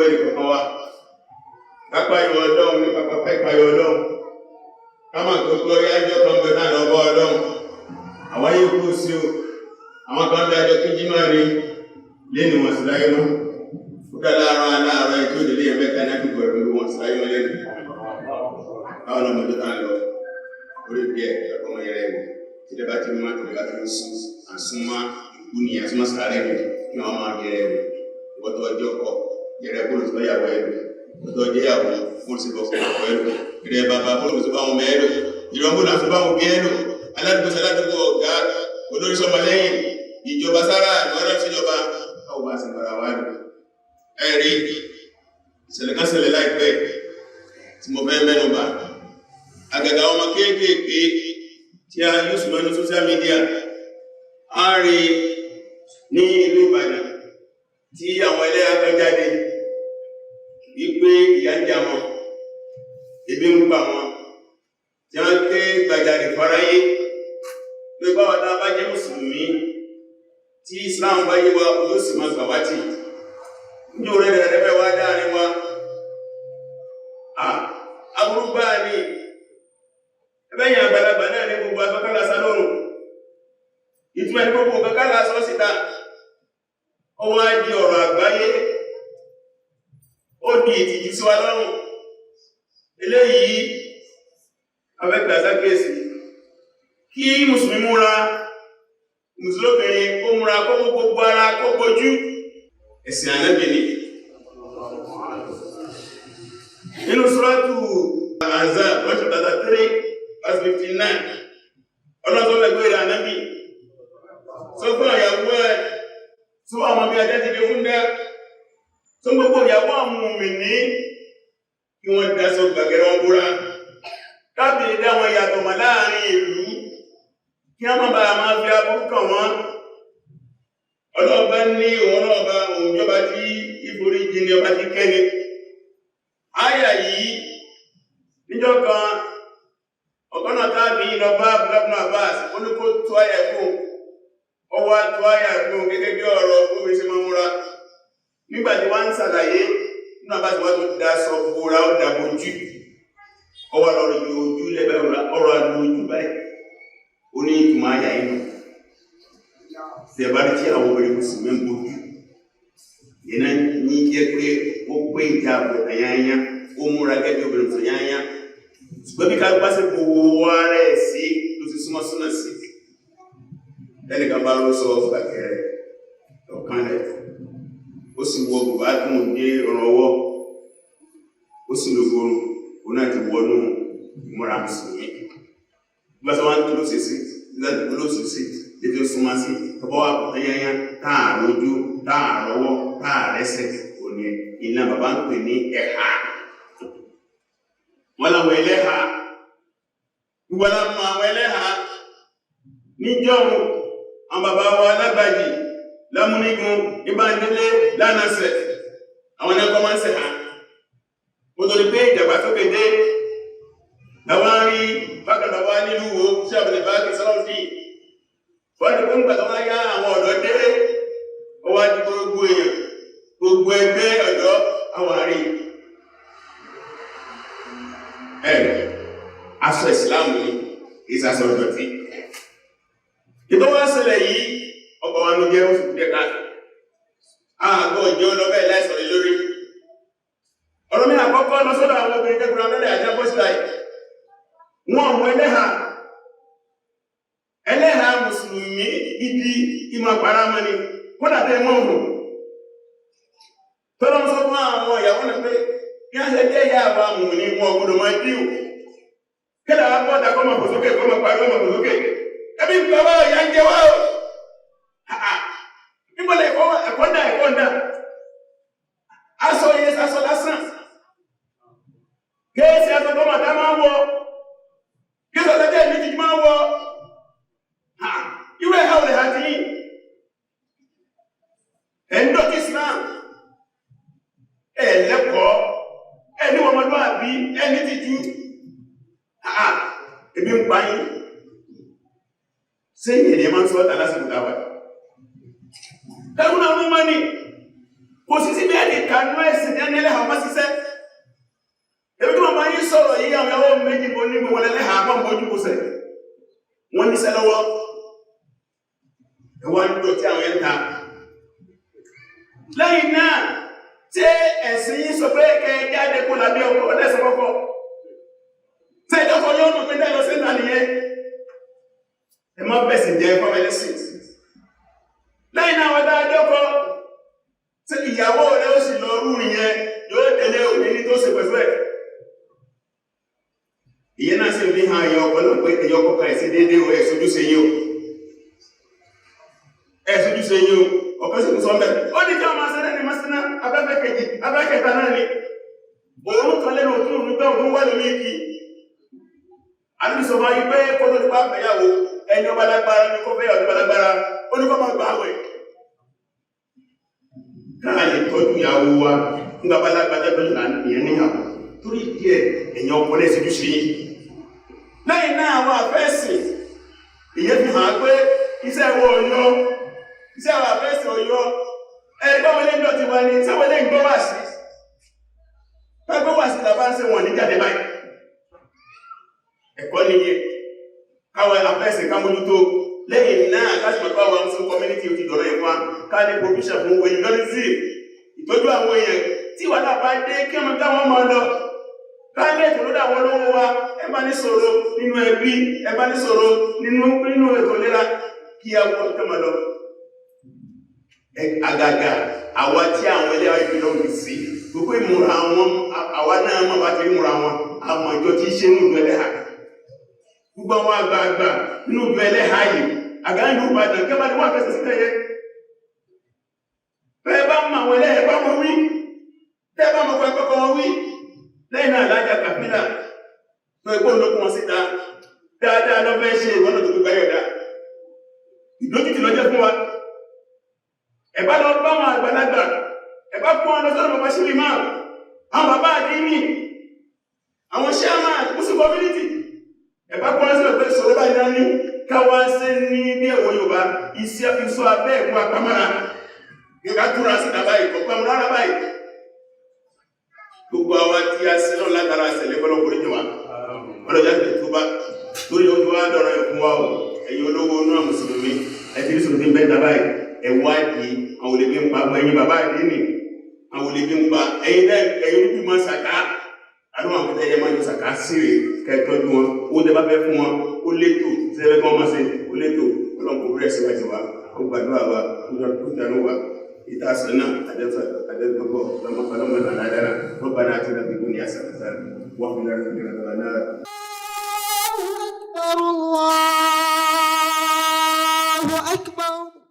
ẹni kọ̀ọ̀kan wa kápáyọ̀ ọlọ́run ní pápá ìpáyọ̀ ọlọ́run ká máa tó gbọ́ yájọ́ kan bẹ̀ náà lọ́bọ́ ọlọ́run àwọn yóò kú sí o àwọn kan bí ajọ́ kí jímọ̀ rí lẹ́nu wọn sí láyé mọ́ ó dá láàárọ̀ aláàárọ̀ ètò ìdílé ẹ̀mẹ́ta ní àdúgbò ẹ̀rọ wọn sí láyé mọ́ lẹ́nu báwọn ọmọdé kan lọ orí bí ẹ̀kọ́ ọmọ yẹrẹ wò tí lè bá ti mú àti lè bá ti mú sún àsúnmọ́ ìkú ni àsúnmọ́ sáré rẹ̀ kí wọ́n máa yẹrẹ wò wọ́tọ̀ ọjọ́ kọ yẹrẹ bóòlù tó yàwó ẹ̀rọ wọ́tọ̀ ọjọ́ yàwó fún sí bọ́ọ̀fù ọ̀pọ̀ ẹ̀rọ ìrẹ́ bàbá bóòlù tó bá wọn mẹ́rọ ìrọ̀mbóòlù àti bá wọn bí ẹ̀rọ aládùúgbò ọ̀gá olórí sọmọlẹ́yìn ìjọba sára ìwọ́rọ̀ síjọba káwọ́ bá sì bára wá lò ẹ̀rí ìṣẹ̀lẹ̀kásẹ̀lẹ̀ láìpẹ́ tí mo fẹ́ mẹ́nu bà àgàgà ọmọ kéékèèké tí a yóò sùn mọ́nú social media a rí ní ìlú Ìbàdàn tí àwọn ẹlẹ́yà kan jáde wípé ìyà ń jà wọn ebi ń pa wọn tí wọ́n ké gbàjarè fáráyé pé báwa tá a bá jẹ́ mùsùlùmí tí Islam bá yé wa yóò sì máa gbà wá tì ní orí rẹ̀ fẹ́ wá dáàrin wa aburú gbáà ni ẹbẹ́yìn àgbàlagbà náà ní gbogbo afẹ́kálà sálọ́rùn ìtumẹ̀ ní gbogbo kàkálà sọ síta ọwọ́ á di ọ̀rọ̀ àgbáyé ó di ìtìjú sí wa lọ́rùn eléyìí afẹ́gbàsá kéèsì kí mùsùlùmí múra mùsùlùmí kó múra kó gbogbo ara kó gbójú ẹ̀sìn ànábìnrin nínú Suratu Ahzab verse 33 verse 59 ọlọ́tọ́ lẹ́gbẹ́ ìrìn ànábì sọ fún ìyàwó ẹ̀ tó àwọn bí ajá ti lè fún dá tó gbogbo ìyàwó àwọn òmìnì kí wọ́n dá sọ gbàgẹ̀rẹ̀ wọn búra kábìrì dá wọn yàtọ̀ mọ̀ láàrin ìlú kí a má bàa máa fi aburú kàn wọ́n ọlọ́ọ̀bá ní òun ọlọ́ọ̀bá òun jọba tí ìforí jìnnì ọba ti kẹ́ni áyà yìí níjọ́ kan ọ̀gọ́nà tábí lọ bá Abdullahi Abbas ó ní kó tó àyà fún ọwọ́ tó àyà fún gẹ́gẹ́ bí ọ̀rọ̀ omi ṣe máa múra nígbàtí wọ́n ń ṣàlàyé nínú àbáṣe wọ́n tó dá sọ bóra ó dà bójú ọwọ́ lọ́rọ̀ yóò ojú lẹ́bẹ̀ ọ̀rọ̀ àdó ojú báyìí ó ní ìtumọ̀ àyà inú tẹ̀bárí tí àwọn obìnrin mùsùlùmí ń bójú yẹn ní jẹ́ pé ó pé ìjà àbọ̀ àyáyá ó múra gẹ́gẹ́ obìnrin tó yáyá ṣùgbọ́n bí ká bá sí gbogbo ara ẹ̀ sí ló ti súnmọ́ súnà sí ẹnìkan bá ló sọ gbàgẹ̀rẹ̀ ọ̀kan rẹ̀ ó sì wọ bùbá dùn ní ìrànwọ́ ó sì lò gbòòrò ó náà ti wọnú ìmúra mùsùlùmí bí wọ́n sọ wọn tó ló ṣe sí láti kó ló ṣe sí ètò súnmọ́ sí ọ̀pọ̀ wà pọ̀ yáyá táà lójú táà rọwọ́ táà rẹ́sẹ̀ òní iná bàbá ń pè ní ẹ̀há wọ́n láwọn ẹlẹ́ha gbogbo láwọn àwọn ẹlẹ́ha níjọ́rùn àwọn bàbá wa lágbàjì lámúnigun ìbándélé lánàṣẹ̀ àwọn ẹgbọ́n máa ń sẹ̀ ha mo tó ní pé ìdàgbàsókè dé láwọn rí bákàtàwà nílùú wo sí àbẹ̀lẹ̀ bá kí sọ́lọ́dì wọ́n ti fún gbàtọ́ wá yá àwọn ọ̀dọ́ dé ó wá di gbogbo èèyàn gbogbo ẹgbẹ́ ọ̀dọ́ àwọn àárín aṣọ ìsìláàmù ní ìsàṣọ ìdọ̀tí ìtọ́ wá ṣẹlẹ̀ yìí ọkọ̀ wa ló jẹ́ oṣù dẹ́ka àgbọ̀ ìjọ lọ́bẹ̀ láìsọ̀rọ̀ lórí ọ̀rọ̀ mi àkọ́kọ́ lọ sọ́dọ̀ àwọn obìnrin tẹ́kùnrin abẹ́lẹ̀ àti apọ́sílẹ̀ wọn mú ẹlẹ́ha mùsùlùmí ìdí ìmọ̀ àpàrámọ́ ni wọ́n dàbẹ́ mọ́ ọ̀hún tọ́lọ́ sọ fún àwọn ìyàwó náà pé kí á ṣe jẹ́ ìyá àwọn amùn ní wọn ọgbọ́dọ̀ máa díò kílà wá bọ́ta kọ́ máa fòsókè kọ́ máa parí ọmọ fòsókè ẹbí bàbá ìyá ń jẹ wá o nígbọ́lẹ̀ ẹ̀kọ́ dá aṣọ iye aṣọ lásán kéèsì aṣọ tó màtá máa ń wọ kéèsì ọ̀tẹ́tẹ́ ìlú ti máa ń wọ irú ẹ̀há olè àti yìí ẹ̀ńdọ́kì Islam ẹ̀lẹ́kọ̀ọ́ ẹni wọn mọ́lú àbí ẹni ti jú ebi ń pa yìí sẹ́yìn ènìyàn máa ń sọ́ọ́tà lásìkò dáwà ẹkùn náà mú mọ́ ní kò sí síbi ẹni kanú ẹ̀sìn ní ẹni ẹlẹ́hà ọmọ ṣiṣẹ́ ebi tí wọ́n máa ń sọ̀rọ̀ yìí àwọn ìyàwó méjì mo ní gbogbo ẹlẹ́hà àwọn ọmọ ojú kò sẹ̀ wọ́n ní sẹ́lọ́wọ́ ẹ̀wọ́n ń dọ̀tí àwọn ẹ̀ta lẹ́yìn náà tí ẹ̀sìn yìí sọ pé kẹ́ jáde kó lábẹ́ ọkọ̀ ọ̀dẹ́sẹ̀ kọ́kọ́ tí ẹjọ́ kọ́ yóò nù pé tẹ́lọ sí ìta nìyẹn ẹ má bẹ̀sìn jẹ́ fọ́mẹ́lẹ́sìn lẹ́yìn náà wọ́n dájọ́ kọ́ tí ìyàwó rẹ̀ ó sì lọ rú ìyẹn yóò tẹ̀lé òní ní tó ṣe pẹ̀lú ẹ̀ ìyẹn náà sì ń fi hàn ẹ̀yọ ọkọ̀ náà pé ẹ̀yọ ọkọ̀ kan ẹ̀sìn déédéé o ẹ̀sójú ṣe yín o ẹ̀sójú ṣe yín o ọ̀pẹ́ sì ń sọ mẹ́ ó ní kí ọmọ asẹ́rẹ́ ní masínà abẹ́fẹ́ kejì abẹ́kẹta náà ni òun kan lẹ́nu òtún òun tó òun wà lórí ìkí àdúgbò yìí pé kó tó nípa àfẹ́yàwó ẹni ọba lágbára ní kó fẹ́ ọdún lágbára ó ní kó máa gbà àwẹ̀ káà lè tọ́jú ìyàwó wa nígbà bá lágbájá tó yìnbọn ìyẹn níyàwó torí díẹ̀ èèyàn ọpọlọ ìṣẹ́jú sí yìí lẹ́yìn náà àwọn àfẹ́sìn ìyẹn fi hàn pé iṣẹ́ wo ọyọ́ iṣẹ́ àwọn àfẹ́sìn ọyọ́ ẹgbẹ́ wọlé ń dọ̀tí wa ní sáwọlé ń gbọ́ wà sí pẹ́gbẹ́ wà sí tàbá ń ṣe wọ̀n ní jáde báyìí ẹ̀kọ́ nìyẹn káwọn àfẹ́sìn ká mójútó lẹ́yìn náà káṣí mọ̀ pàwọn muslim community ti dọ̀rọ̀ ẹ̀fà ká ní provision fún owó university ìtọ́jú àwọn èèyàn tí wà náà bá dé kí ọmọ táwọn máa lọ ká ní ètò lórí àwọn olówó wa ẹ bá ní sọ̀rọ̀ nínú ẹbí ẹ bá ní sọ̀rọ̀ nínú ètò ìlera kí a wọ́n tẹ́ máa lọ àgàgà àwa tí àwọn ilé ayé fi lọ́wọ́ sí gbogbo ìmúra wọn àwa náà má bá ti múra wọn àwọn ìjọ tí í ṣe nínú ìlú ẹlẹ́hà gbogbo àwọn àgbààgbà nínú ìlú ẹlẹ́hà yìí àgáyé ló padà kí a bá ní wọ́n fẹsẹ̀ sílẹ̀ yẹ bẹ́ẹ̀ bá mọ àwọn ẹlẹ́hà bá wọn wí tẹ́ bá mọ fún ẹgbẹ́ wọn wí lẹ́yìn náà lájà kàfílà tó ẹgbẹ́ olókun wọn síta dáadáa lọ́fẹ́ ṣe ìwọ́n tó gbogbo ayọ̀dá ìdójútì lọ́jẹ́ fún wa ẹ̀bá lọ bá wọn àgbàlagbà ẹ̀bá kún ọ lọ́sọ́rọ̀ bàbá sí ìmá àwọn bàbá àdínì àwọn chairman muslim community ẹ̀bá kún ọ lọ́sọ́rọ̀ pé sọ̀rọ̀ báyìí náà ní káwá sí ní bí ẹ̀wọ̀ Yorùbá iṣẹ́ ìṣọ́ abẹ́ ẹ̀kún àpamọ́ra nígbà túnra sí ìdàbá ìkọ̀pamọ́ rárá báyìí gbogbo àwa tí a sí náà látara àṣẹlẹ̀ bọ́lọ̀ kò ní jọ wa ọlọ́jà ti tó bá torí ojú wa dọ̀rọ̀ ẹ̀kún wa o ẹ̀yin olówó náà mùsùlùmí ẹ̀tí mùsùlùmí bẹ́ẹ̀ dábàá yìí ẹ̀wádìí àwọn olè bí ń pa ẹ̀yin bàbá àdínì àwọn olè bí ń pa ẹ̀yin olùbí máa ṣàká àdúrà àwọn akẹ́kẹ́ máa ń ṣàká síre kẹ́tọ́jú wọn ó dẹ́ bá fẹ́ fún wọn ó létò sẹ́fẹ́ kí wọ́n máa ṣe ó létò ọlọ́pàá orí ẹ̀sìn wájú wa ó gbàdúrà wa ó dánú wa ìta sẹ́nà àdẹ́gbẹ́gbọ́ lọ́mọdé àdára lọ́gbàdá àti ìdàgbẹ́gbẹ́ ní àṣà